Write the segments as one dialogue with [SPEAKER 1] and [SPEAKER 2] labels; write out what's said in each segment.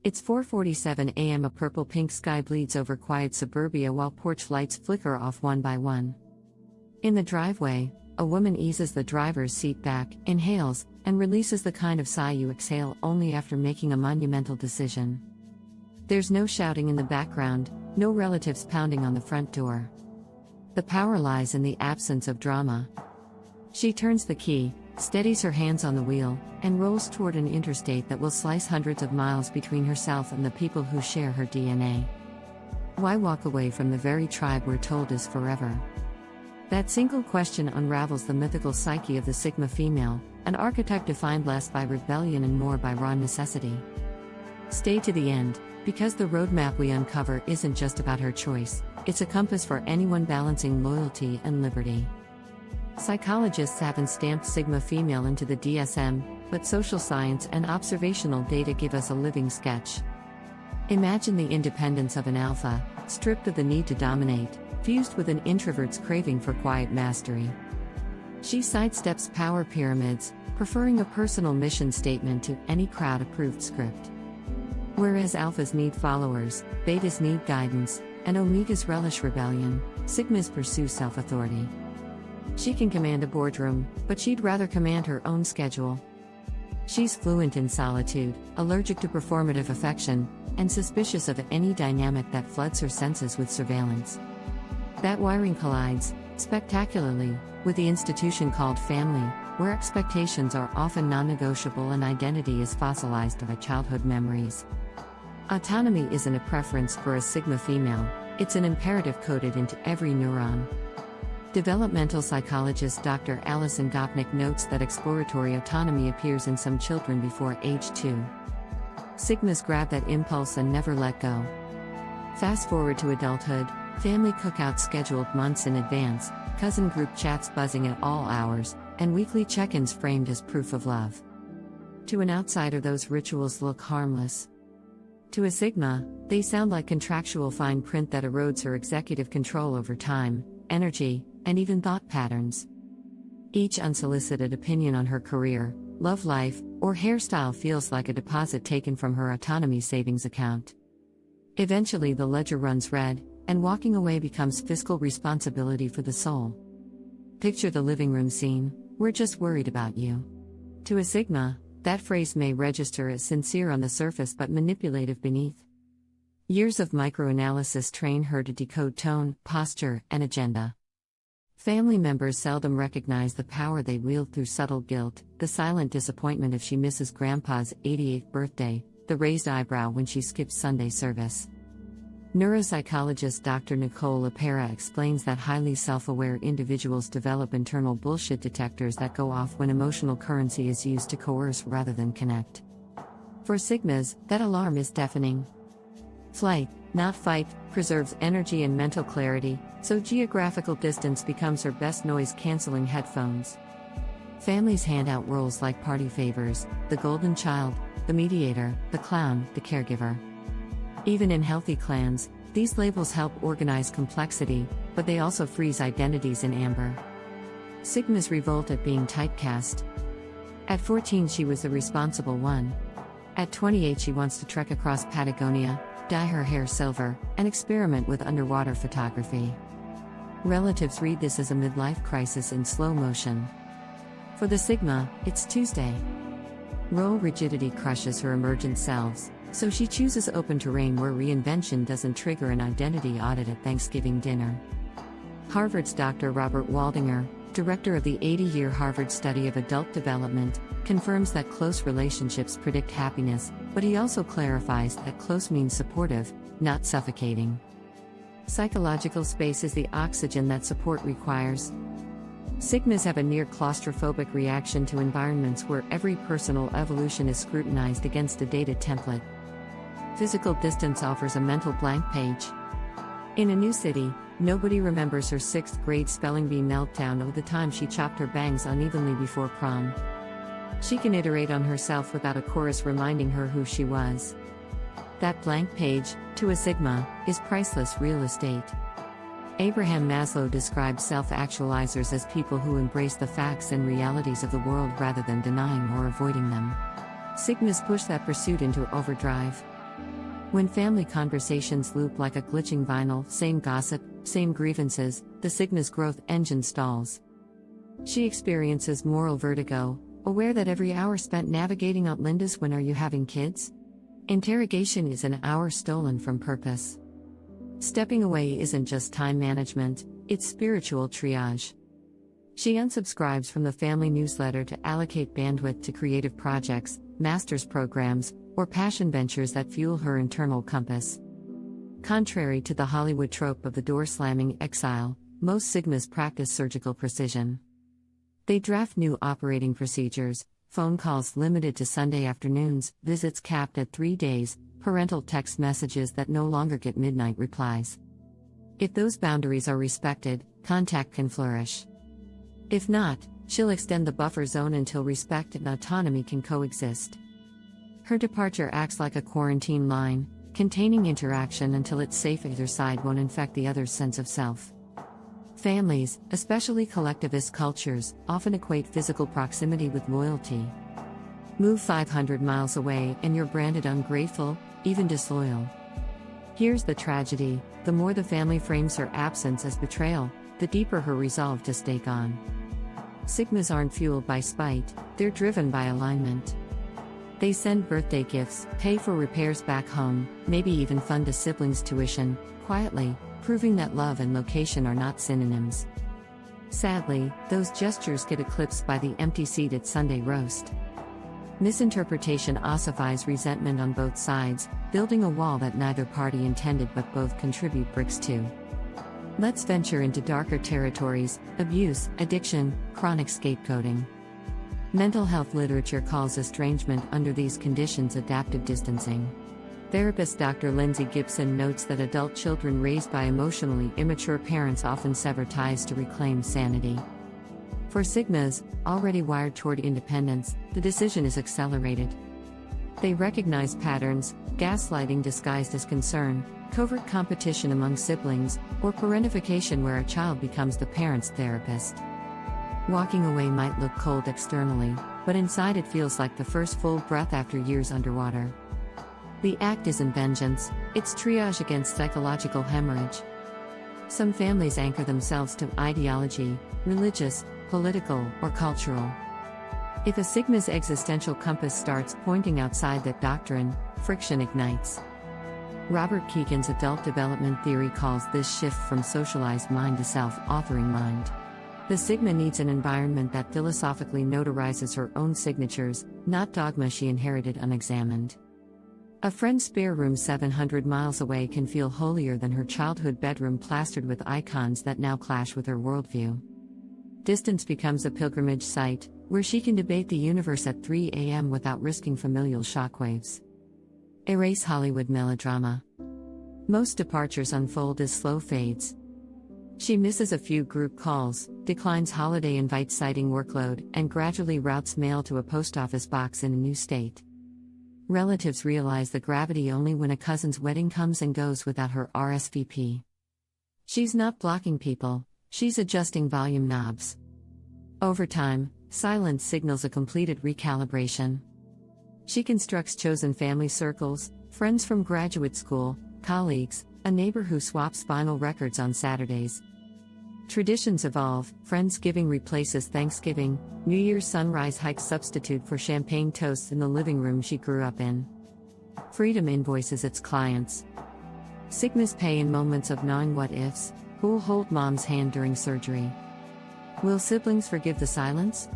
[SPEAKER 1] It's 4:47 a.m. A purple-pink sky bleeds over quiet suburbia while porch lights flicker off one by one. In the driveway, a woman eases the driver's seat back, inhales, and releases the kind of sigh you exhale only after making a monumental decision. There's no shouting in the background, no relatives pounding on the front door. The power lies in the absence of drama. She turns the key, steadies her hands on the wheel, and rolls toward an interstate that will slice hundreds of miles between herself and the people who share her DNA. Why walk away from the very tribe we're told is forever? That single question unravels the mythical psyche of the Sigma female, an archetype defined less by rebellion and more by raw necessity. Stay to the end, because the roadmap we uncover isn't just about her choice, it's a compass for anyone balancing loyalty and liberty. Psychologists haven't stamped Sigma female into the DSM, but social science and observational data give us a living sketch. Imagine the independence of an alpha, stripped of the need to dominate, fused with an introvert's craving for quiet mastery. She sidesteps power pyramids, preferring a personal mission statement to any crowd-approved script. Whereas alphas need followers, betas need guidance, and omegas relish rebellion, sigmas pursue self-authority. She can command a boardroom, but she'd rather command her own schedule. She's fluent in solitude, allergic to performative affection, and suspicious of any dynamic that floods her senses with surveillance. That wiring collides, spectacularly, with the institution called family, where expectations are often non-negotiable and identity is fossilized by childhood memories. Autonomy isn't a preference for a Sigma female, it's an imperative coded into every neuron. Developmental psychologist Dr. Alison Gopnik notes that exploratory autonomy appears in some children before age 2. Sigmas grab that impulse and never let go. Fast forward to adulthood, family cookouts scheduled months in advance, cousin group chats buzzing at all hours, and weekly check-ins framed as proof of love. To an outsider, those rituals look harmless. To a Sigma, they sound like contractual fine print that erodes her executive control over time, energy, and even thought patterns. Each unsolicited opinion on her career, love life, or hairstyle feels like a deposit taken from her autonomy savings account. Eventually the ledger runs red, and walking away becomes fiscal responsibility for the soul. Picture the living room scene, "We're just worried about you." To a Sigma, that phrase may register as sincere on the surface but manipulative beneath. Years of microanalysis train her to decode tone, posture, and agenda. Family members seldom recognize the power they wield through subtle guilt, the silent disappointment if she misses Grandpa's 88th birthday, the raised eyebrow when she skips Sunday service. Neuropsychologist Dr. Nicole LaPera explains that highly self-aware individuals develop internal bullshit detectors that go off when emotional currency is used to coerce rather than connect. For Sigmas, that alarm is deafening. Flight, not fight, preserves energy and mental clarity, so geographical distance becomes her best noise-canceling headphones. Families hand out roles like party favors, the golden child, the mediator, the clown, the caregiver. Even in healthy clans, these labels help organize complexity, but they also freeze identities in amber. Sigmas revolt at being typecast. At 14 she was the responsible one. At 28 she wants to trek across Patagonia, dye her hair silver, and experiment with underwater photography. Relatives read this as a midlife crisis in slow motion. For the Sigma, it's Tuesday. Role rigidity crushes her emergent selves, so she chooses open terrain where reinvention doesn't trigger an identity audit at Thanksgiving dinner. Harvard's Dr. Robert Waldinger, director of the 80-year Harvard study of adult development, confirms that close relationships predict happiness, but he also clarifies that close means supportive, not suffocating. Psychological space is the oxygen that support requires. Sigmas have a near claustrophobic reaction to environments where every personal evolution is scrutinized against a data template. Physical distance offers a mental blank page. In a new city, nobody remembers her 6th grade spelling bee meltdown or the time she chopped her bangs unevenly before prom. She can iterate on herself without a chorus reminding her who she was. That blank page, to a Sigma, is priceless real estate. Abraham Maslow described self-actualizers as people who embrace the facts and realities of the world rather than denying or avoiding them. Sigmas push that pursuit into overdrive. When family conversations loop like a glitching vinyl, same gossip, same grievances, the Sigma's growth engine stalls. She experiences moral vertigo, aware that every hour spent navigating Aunt Linda's "when are you having kids?" interrogation is an hour stolen from purpose. Stepping away isn't just time management, it's spiritual triage. She unsubscribes from the family newsletter to allocate bandwidth to creative projects, master's programs, or passion ventures that fuel her internal compass. Contrary to the Hollywood trope of the door-slamming exile, most Sigmas practice surgical precision. They draft new operating procedures, phone calls limited to Sunday afternoons, visits capped at 3 days, parental text messages that no longer get midnight replies. If those boundaries are respected, contact can flourish. If not, she'll extend the buffer zone until respect and autonomy can coexist. Her departure acts like a quarantine line, containing interaction until it's safe either side won't infect the other's sense of self. Families, especially collectivist cultures, often equate physical proximity with loyalty. Move 500 miles away and you're branded ungrateful, even disloyal. Here's the tragedy: the more the family frames her absence as betrayal, the deeper her resolve to stay gone. Sigmas aren't fueled by spite, they're driven by alignment. They send birthday gifts, pay for repairs back home, maybe even fund a sibling's tuition, quietly, proving that love and location are not synonyms. Sadly, those gestures get eclipsed by the empty seat at Sunday roast. Misinterpretation ossifies resentment on both sides, building a wall that neither party intended but both contribute bricks to. Let's venture into darker territories: abuse, addiction, chronic scapegoating. Mental health literature calls estrangement under these conditions adaptive distancing. Therapist Dr. Lindsay Gibson notes that adult children raised by emotionally immature parents often sever ties to reclaim sanity. For Sigmas, already wired toward independence, the decision is accelerated. They recognize patterns: gaslighting disguised as concern, covert competition among siblings, or parentification where a child becomes the parent's therapist. Walking away might look cold externally, but inside it feels like the first full breath after years underwater. The act isn't vengeance, it's triage against psychological hemorrhage. Some families anchor themselves to ideology, religious, political, or cultural. If a Sigma's existential compass starts pointing outside that doctrine, friction ignites. Robert Kegan's adult development theory calls this shift from socialized mind to self-authoring mind. The Sigma needs an environment that philosophically notarizes her own signatures, not dogma she inherited unexamined. A friend's spare room 700 miles away can feel holier than her childhood bedroom plastered with icons that now clash with her worldview. Distance becomes a pilgrimage site, where she can debate the universe at 3 a.m. without risking familial shockwaves. Erase Hollywood melodrama. Most departures unfold as slow fades. She misses a few group calls, declines holiday invites citing workload, and gradually routes mail to a post office box in a new state. Relatives realize the gravity only when a cousin's wedding comes and goes without her RSVP. She's not blocking people, she's adjusting volume knobs. Over time, silence signals a completed recalibration. She constructs chosen family circles, friends from graduate school, colleagues, a neighbor who swaps vinyl records on Saturdays. Traditions evolve: Friendsgiving replaces Thanksgiving, New Year's sunrise hikes substitute for champagne toasts in the living room she grew up in. Freedom invoices its clients. Sigmas pay in moments of gnawing what-ifs: who'll hold mom's hand during surgery? Will siblings forgive the silence?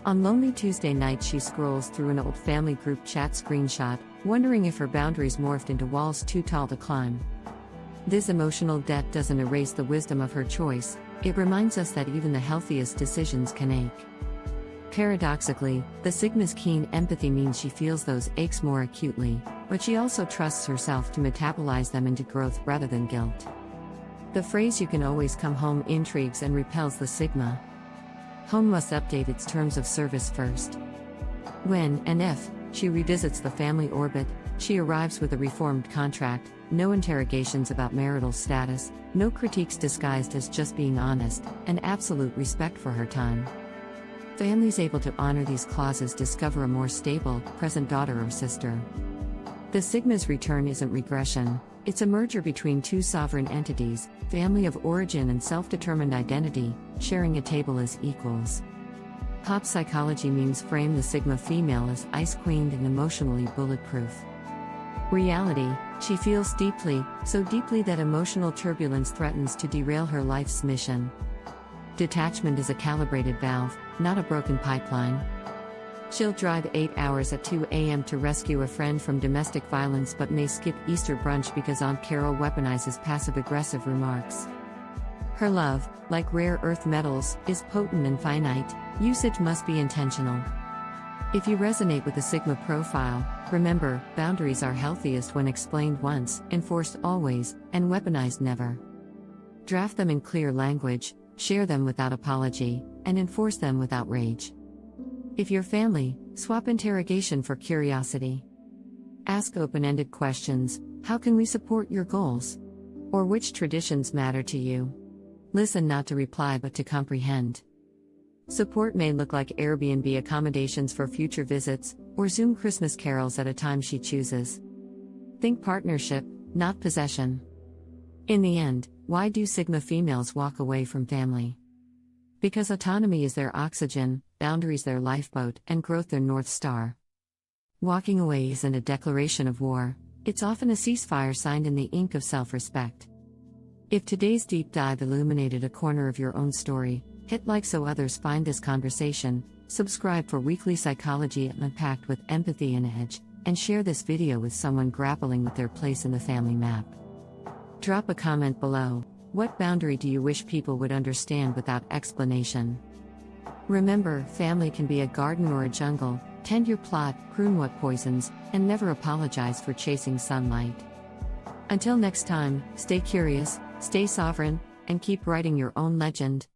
[SPEAKER 1] On lonely Tuesday night she scrolls through an old family group chat screenshot, wondering if her boundaries morphed into walls too tall to climb. This emotional debt doesn't erase the wisdom of her choice, it reminds us that even the healthiest decisions can ache. Paradoxically, the Sigma's keen empathy means she feels those aches more acutely, but she also trusts herself to metabolize them into growth rather than guilt. The phrase "you can always come home" intrigues and repels the Sigma. Home must update its terms of service first. When, and if, she revisits the family orbit, she arrives with a reformed contract: no interrogations about marital status, no critiques disguised as just being honest, and absolute respect for her time. Families able to honor these clauses discover a more stable, present daughter or sister. The Sigma's return isn't regression, it's a merger between two sovereign entities, family of origin and self-determined identity, sharing a table as equals. Pop psychology memes frame the Sigma female as ice-queened and emotionally bulletproof. Reality, she feels deeply, so deeply that emotional turbulence threatens to derail her life's mission. Detachment is a calibrated valve, not a broken pipeline. She'll drive 8 hours at 2 a.m. to rescue a friend from domestic violence but may skip Easter brunch because Aunt Carol weaponizes passive-aggressive remarks. Her love, like rare earth metals, is potent and finite. Usage must be intentional. If you resonate with the Sigma profile, remember, boundaries are healthiest when explained once, enforced always, and weaponized never. Draft them in clear language, share them without apology, and enforce them without rage. If you're family, swap interrogation for curiosity. Ask open-ended questions: how can we support your goals? Or which traditions matter to you? Listen not to reply but to comprehend. Support may look like Airbnb accommodations for future visits, or Zoom Christmas carols at a time she chooses. Think partnership, not possession. In the end, why do Sigma females walk away from family? Because autonomy is their oxygen, boundaries their lifeboat, and growth their North Star. Walking away isn't a declaration of war, it's often a ceasefire signed in the ink of self-respect. If today's deep dive illuminated a corner of your own story, hit like so others find this conversation, subscribe for weekly psychology unpacked with empathy and edge, and share this video with someone grappling with their place in the family map. Drop a comment below. What boundary do you wish people would understand without explanation? Remember, family can be a garden or a jungle. Tend your plot, prune what poisons, and never apologize for chasing sunlight. Until next time, stay curious, stay sovereign, and keep writing your own legend.